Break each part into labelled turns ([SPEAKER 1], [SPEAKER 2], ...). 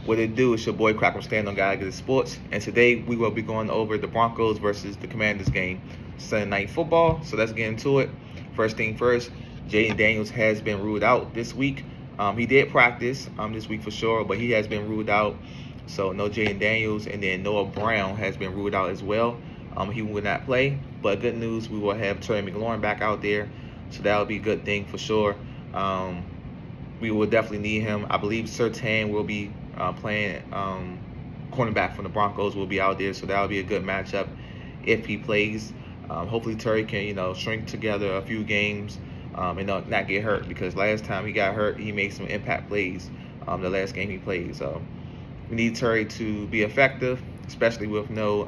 [SPEAKER 1] What it do? It's your boy Crack. I'm staying on Guy Get Sports, and today we will be going over the Broncos versus the Commanders game, Sunday Night Football. So let's get into it. First thing first, Jaden Daniels has been ruled out this week. He did practice this week for sure, but he has been ruled out. So no Jaden Daniels, and then Noah Brown has been ruled out as well. He will not play, but good news, we will have Terry McLaurin back out there, so that will be a good thing for sure. We will definitely need him. I believe Surtain will be playing cornerback from the Broncos will be out there, so that will be a good matchup if he plays. Hopefully Terry can string together a few games and not get hurt, because last time he got hurt, he made some impact plays the last game he played. So we need Terry to be effective, especially with no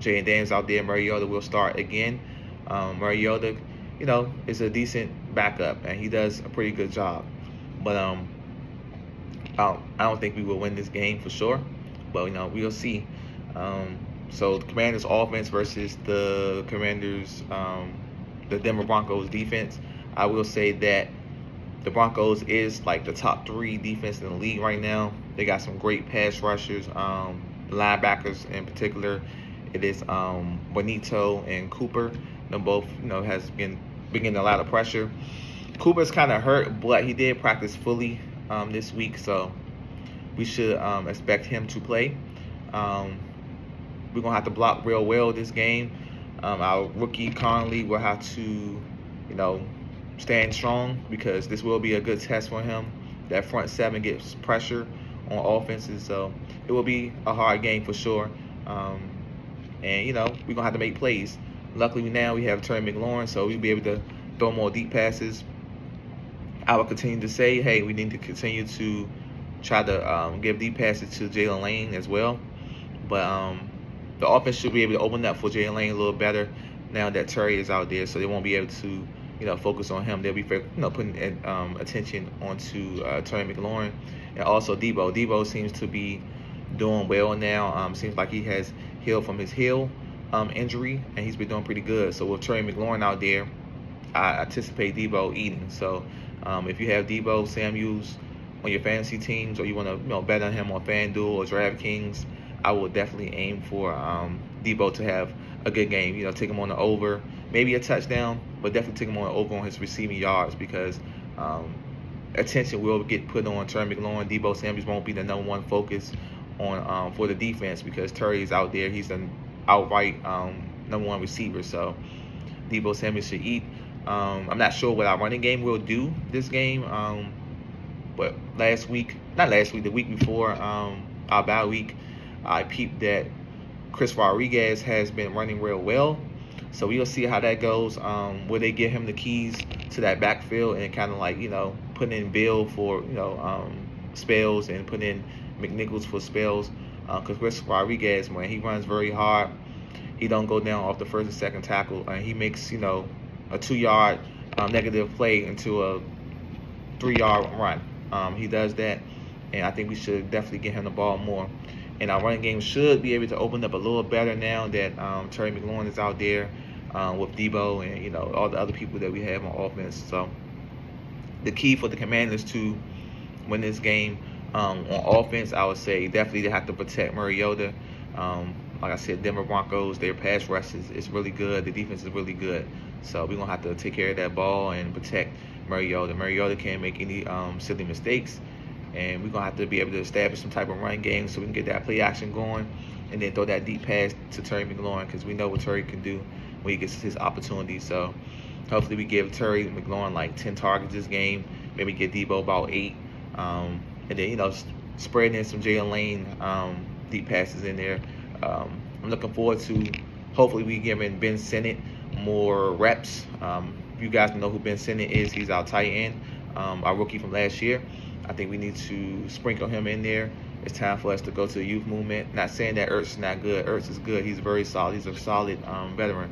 [SPEAKER 1] Jaden Daniels out there. Mariota will start again. Mariota, is a decent backup, and he does a pretty good job. But I don't think we will win this game for sure. But we'll see. So the Commanders' offense versus the Commanders, the Denver Broncos defense. I will say that the Broncos is like the top 3 defense in the league right now. They got some great pass rushers, linebackers in particular. It is Bonito and Cooper. Them both, has been getting a lot of pressure. Cooper's kind of hurt, but he did practice fully this week, so we should expect him to play. We're gonna have to block real well this game. Our rookie Conley will have to, stand strong, because this will be a good test for him. That front 7 gets pressure on offenses, so it will be a hard game for sure. And we're gonna have to make plays. Luckily now we have Terry McLaurin, so we'll be able to throw more deep passes. I will continue to say, hey, we need to continue to try to give deep passes to Jalen Lane as well. But the offense should be able to open up for Jalen Lane a little better now that Terry is out there, so they won't be able to focus on him. They'll be putting attention onto Terry McLaurin, and also Debo. Debo seems to be doing well now. Seems like he has healed from his heel injury, and he's been doing pretty good. So with Terry McLaurin out there, I anticipate Debo eating. So if you have Debo Samuels on your fantasy teams, or you want to bet on him on FanDuel or DraftKings, I will definitely aim for Debo to have a good game. Take him on the over, maybe a touchdown, but definitely take him on the over on his receiving yards, because attention will get put on Terry McLaurin. Debo Samuels won't be the #1 focus on for the defense, because Terry is out there. He's an outright #1 receiver. So Debo Samuels should eat. I'm not sure what our running game will do this game. But the week before our bye week, I peeped that Chris Rodriguez has been running real well. So we'll see how that goes. Will they give him the keys to that backfield and kind of put in Bill for spells, and put in McNichols for spells? Because Chris Rodriguez, man, he runs very hard. He don't go down off the first and second tackle, and he makes a 2-yard negative play into a 3-yard run. He does that, and I think we should definitely get him the ball more. And our running game should be able to open up a little better now that Terry McLaurin is out there with Debo and all the other people that we have on offense. So the key for the Commanders to win this game on offense, I would say definitely they have to protect Mariota. Like I said, Denver Broncos, their pass rush is really good. The defense is really good. So we're going to have to take care of that ball and protect Mariota. Mariota can't make any silly mistakes. And we're going to have to be able to establish some type of run game so we can get that play action going, and then throw that deep pass to Terry McLaurin, because we know what Terry can do when he gets his opportunity. So hopefully we give Terry McLaurin like 10 targets this game, maybe get Debo about 8. And then, spreading in some Jalen Lane deep passes in there. I'm looking forward to hopefully we giving Ben Sinnott more reps. You guys know who Ben Sinnott is. He's our tight end, our rookie from last year. I think we need to sprinkle him in there. It's time for us to go to the youth movement. Not saying that Ertz is not good. Ertz is good. He's very solid. He's a solid veteran.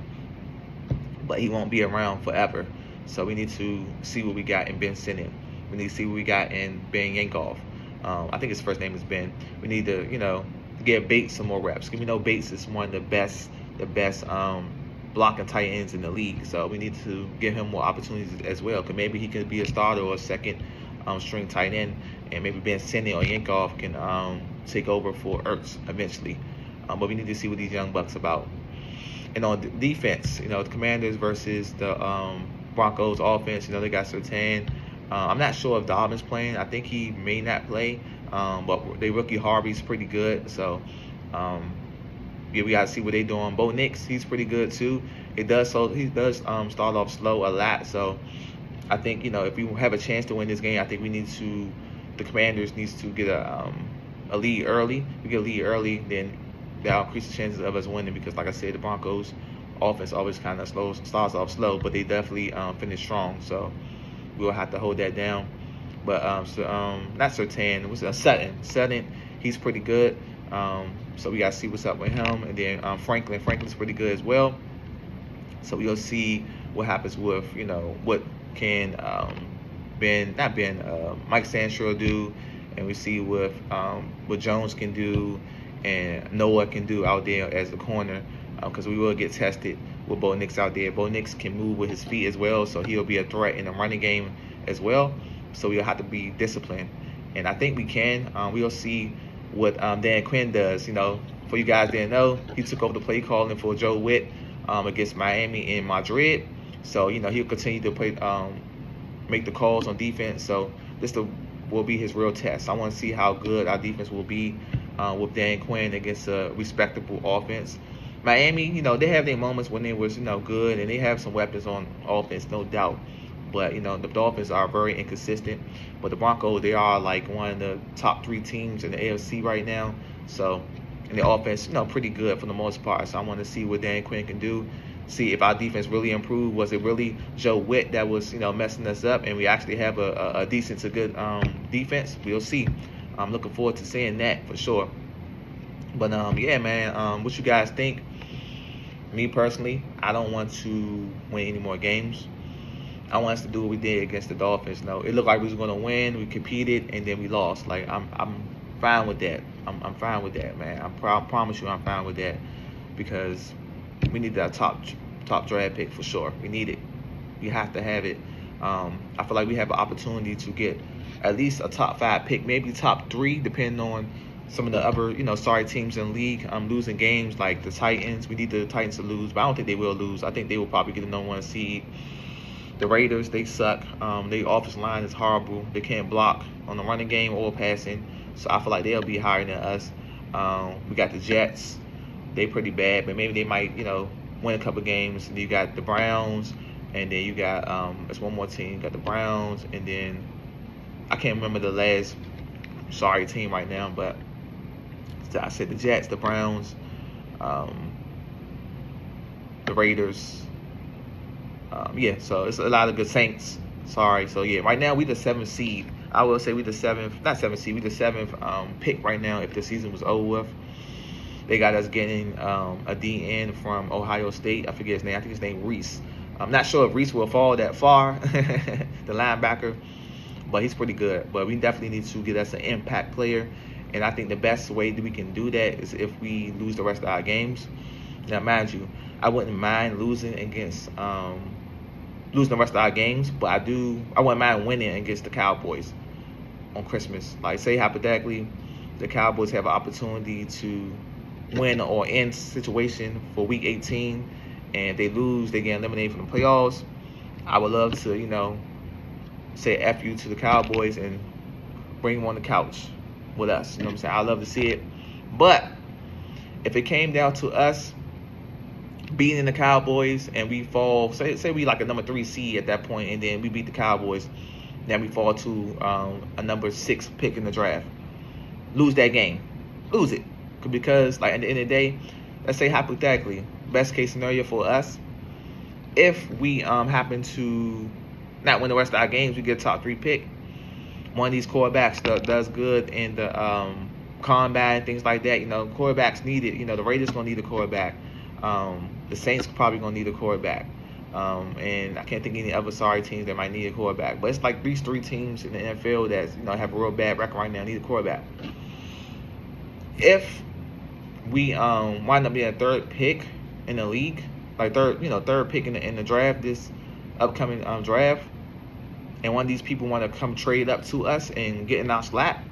[SPEAKER 1] But he won't be around forever. So we need to see what we got in Ben Sinnott. We need to see what we got in Ben Yankoff. I think his first name is Ben. We need to, give Bates some more reps. We know Bates is one of the best blocking tight ends in the league. So we need to give him more opportunities as well. Because maybe he could be a starter or a second string tight end, and maybe Ben Sinney or Yankoff can take over for Ertz eventually. But we need to see what these young bucks about. And on defense, the Commanders versus the Broncos offense, they got Surtain. I'm not sure if Dobbins playing. I think he may not play, but their rookie Harvey's pretty good. So, yeah, we gotta see what they're doing. Bo Nix, he's pretty good too. He does start off slow a lot. So, I think if we have a chance to win this game, I think the Commanders needs to get a lead early. We get a lead early, then that'll increase the chances of us winning, because like I said, the Broncos offense always kind of starts off slow, but they definitely finish strong. So we'll have to hold that down. But not Surtain, it was Sutton, he's pretty good. So we got to see what's up with him. And then Franklin's pretty good as well. So we'll see what happens with what can Mike Sancho do, and we see what Jones can do and Noah can do out there as the corner, because we will get tested with Bo Nix out there. Bo Nix can move with his feet as well, so he'll be a threat in the running game as well. So we'll have to be disciplined, and I think we can. We'll see what Dan Quinn does. For you guys that know, he took over the play calling for Joe Witt against Miami and Madrid. So he'll continue to play, make the calls on defense. So this will be his real test. I want to see how good our defense will be with Dan Quinn against a respectable offense. Miami, they have their moments when they was good, and they have some weapons on offense, no doubt. But the Dolphins are very inconsistent. But the Broncos, they are like one of the top 3 teams in the AFC right now. So, and the offense, pretty good for the most part. So I want to see what Dan Quinn can do. See if our defense really improved. Was it really Joe Witt that was messing us up, and we actually have a decent to good defense? We'll see. I'm looking forward to seeing that for sure. But yeah, man, what you guys think? Me personally, I don't want to win any more games. I want us to do what we did against the Dolphins. It looked like we was going to win. We competed, and then we lost. Like I'm fine with that. I'm fine with that, man. I promise you, I'm fine with that, because we need that top draft pick for sure. We need it. We have to have it. I feel like we have an opportunity to get at least a top 5 pick, maybe top 3, depending on some of the other, sorry teams in the league. Losing games like the Titans. We need the Titans to lose, but I don't think they will lose. I think they will probably get the number 1 seed. The Raiders, they suck. Their offensive line is horrible. They can't block on the running game or passing. So I feel like they'll be higher than us. We got the Jets. They pretty bad, but maybe they might, win a couple games. And you got the Browns, and then you got there's one more team. You got the Browns, and then I can't remember the last team right now, but I said the Jets, the Browns, the Raiders. Yeah, so it's a lot of good Saints. Sorry. So yeah, right now we the 7th seed. I will say we the 7th, not 7th seed. We the 7th pick right now. If the season was over with, they got us getting a DN from Ohio State. I forget his name. I think his name Reese. I'm not sure if Reese will fall that far, the linebacker, but he's pretty good. But we definitely need to get us an impact player, and I think the best way that we can do that is if we lose the rest of our games. Now, mind you, I wouldn't mind losing the rest of our games, but I wouldn't mind winning against the Cowboys on Christmas. Like, say hypothetically, the Cowboys have an opportunity to win or end situation for Week 18, and they lose, they get eliminated from the playoffs. I would love to, say F you to the Cowboys and bring them on the couch with us. You know what I'm saying? I love to see it. But if it came down to us beating the Cowboys and we fall, say we like a number 3 seed at that point, and then we beat the Cowboys, then we fall to a number 6 pick in the draft. Lose that game. Lose it. Because, like, at the end of the day, let's say hypothetically, best case scenario for us, if we happen to not win the rest of our games, we get a top 3 pick. One of these quarterbacks does good in the combat and things like that. Quarterbacks need it. The Raiders going to need a quarterback. The Saints probably going to need a quarterback. And I can't think of any other sorry teams that might need a quarterback. But it's like these 3 teams in the NFL that have a real bad record right now need a quarterback. If we wind up being a 3rd pick in the league, like third pick in the draft, this upcoming draft, and one of these people want to come trade up to us and get in our slap,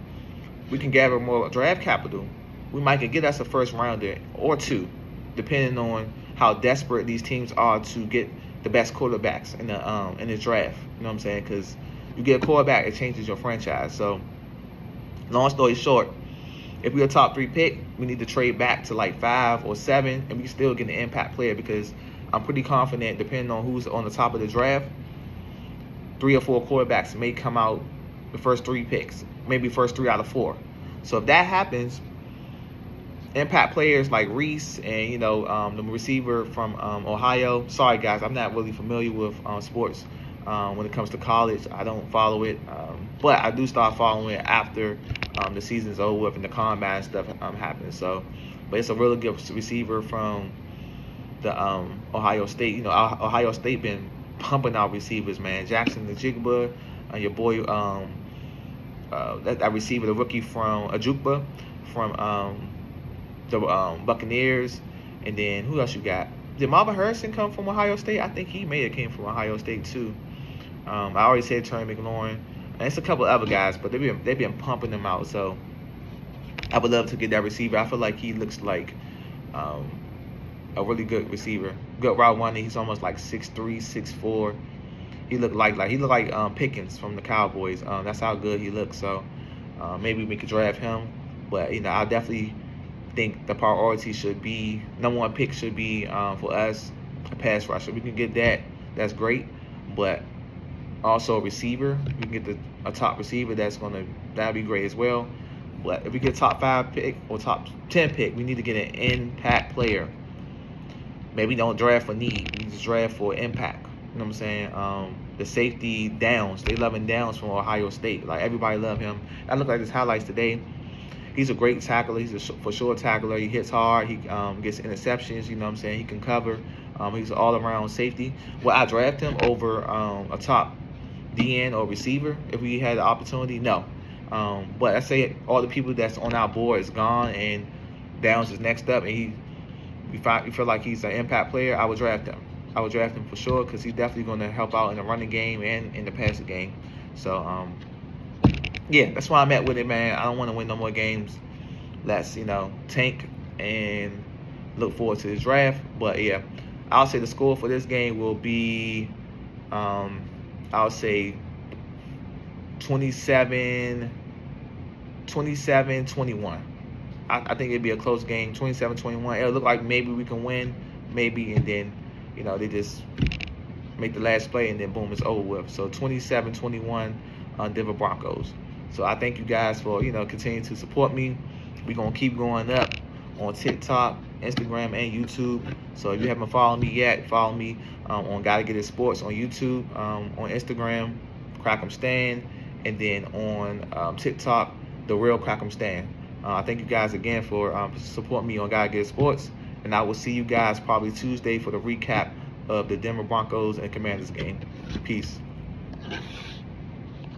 [SPEAKER 1] we can gather more draft capital. We might can get us a first rounder or two, depending on how desperate these teams are to get the best quarterbacks in the draft. You know what I'm saying? Because you get a quarterback, it changes your franchise. So, long story short, if we're a top 3 pick, we need to trade back to like 5 or 7, and we still get an impact player, because I'm pretty confident, depending on who's on the top of the draft, 3 or 4 quarterbacks may come out the first 3 picks, maybe first 3 out of 4. So if that happens, impact players like Reese and the receiver from Ohio. Sorry guys, I'm not really familiar with sports when it comes to college. I don't follow it, but I do start following it after the season's over with and the combine stuff happens. So, but it's a really good receiver from the Ohio State. Ohio State been pumping out receivers, man. Jackson the Jigba, your boy, that receiver, the rookie from Ajukba from the Buccaneers, and then who else you got? Did Marvin Harrison come from Ohio State? I think he may have came from Ohio State too. I already said Terry McLaurin, and it's a couple other guys, but they've been pumping them out. So I would love to get that receiver. I feel like he looks like a really good receiver, good route runner. He's almost like 6'3", 6'4". He looked like Pickens from the Cowboys. That's how good he looks. So maybe we could draft him, but I definitely think the priority should be, number 1 pick should be for us, a pass rusher. We can get that, that's great, but also a receiver. We can get a top receiver, that'd be great as well. But if we get top 5 pick or top 10 pick, we need to get an impact player. Maybe don't draft for need, we just draft for impact. You know what I'm saying? The safety Downs, they love him Downs from Ohio State. Like, everybody love him. I looked at his highlights today. He's a great tackler. He's a for sure tackler. He hits hard. He gets interceptions. You know what I'm saying? He can cover. He's an all-around safety. Would I draft him over a top DN or receiver if we had the opportunity? No. But I say all the people that's on our board is gone, and Downs is next up, and we feel like he's an impact player. I would draft him. I would draft him for sure, because he's definitely going to help out in the running game and in the passing game. So, yeah, that's why I'm at with it, man. I don't want to win no more games. Let's, tank and look forward to the draft. But, yeah, I'll say the score for this game will be, I'll say 27-21. I think it'd be a close game, 27-21. It'll look like maybe we can win, maybe, and then, they just make the last play, and then boom, it's over with. So 27-21 on Denver Broncos. So I thank you guys for, continuing to support me. We're going to keep going up on TikTok, Instagram, and YouTube. So if you haven't followed me yet, follow me on Gotta Get It Sports on YouTube, on Instagram, Crack'em Stan, and then on TikTok, The Real Crack'em Stan. I thank you guys again for supporting me on Gotta Get It Sports. And I will see you guys probably Tuesday for the recap of the Denver Broncos and Commanders game. Peace.